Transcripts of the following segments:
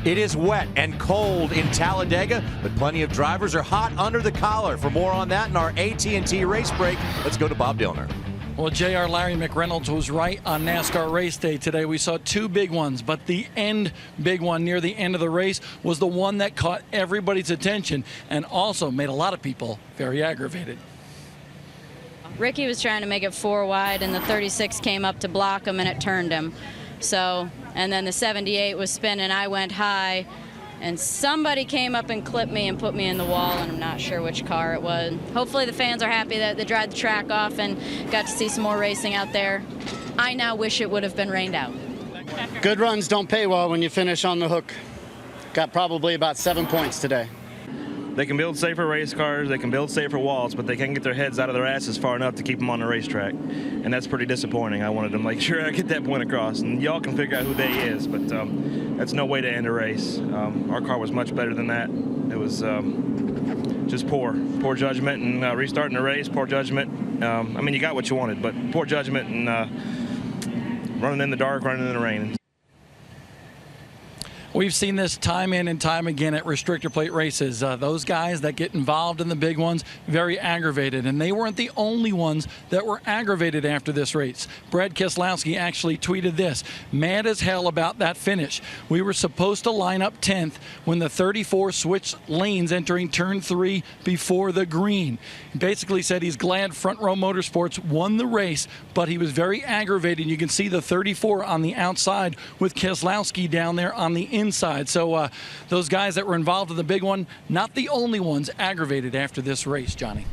It is wet and cold in Talladega, but plenty of drivers are hot under the collar. For more on that in our AT&T race break, let's go to Bob Dillner. Well, JR Larry McReynolds was right on NASCAR race day today. We saw two big ones, but the end big one near the end of the race was the one that caught everybody's attention and also made a lot of people very aggravated. Ricky was trying to make it 4 wide, and the 36 came up to block him, and it turned him. So, and then the 78 was spinning. I went high, and somebody came up and clipped me and put me in the wall, and I'm not sure which car it was. Hopefully the fans are happy that they dried the track off and got to see some more racing out there. I now wish it would have been rained out. Good runs don't pay well when you finish on the hook. Got probably about 7 points today. They can build safer race cars, they can build safer walls, but they can't get their heads out of their asses far enough to keep them on the racetrack. And that's pretty disappointing. I wanted to make sure I get that point across. And y'all can figure out who they is, but that's no way to end a race. Our car was much better than that. It was just poor judgment and restarting the race, poor judgment. I mean, you got what you wanted, but poor judgment and running in the dark, running in the rain. We've seen this time in and time again at restrictor plate races. Those guys that get involved in the big ones, very aggravated. And they weren't the only ones that were aggravated after this race. Brad Keselowski actually tweeted this: mad as hell about that finish. We were supposed to line up 10th when the 34 switched lanes entering turn 3 before the green. He basically said he's glad Front Row Motorsports won the race, but he was very aggravated. You can see the 34 on the outside with Keselowski down there on the inside. So those guys that were involved in the big one, not the only ones aggravated after this race, Johnny.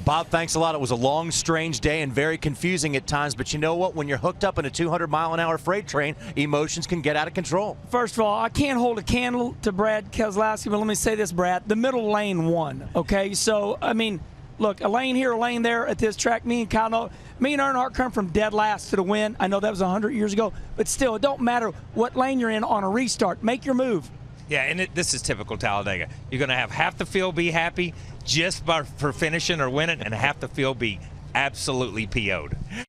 Bob, thanks a lot. It was a long, strange day and very confusing at times, but you know what? When you're hooked up in a 200-mile-an-hour freight train, emotions can get out of control. First of all, I can't hold a candle to Brad Keselowski, but let me say this, Brad. The middle lane won, okay? So, I mean, look, a lane here, a lane there at this track. Me and Earnhardt come from dead last to the win. I know that was 100 years ago, but still, it don't matter what lane you're in on a restart. Make your move. Yeah, and this is typical Talladega. You're going to have half the field be happy just for finishing or winning, and half the field be absolutely PO'd.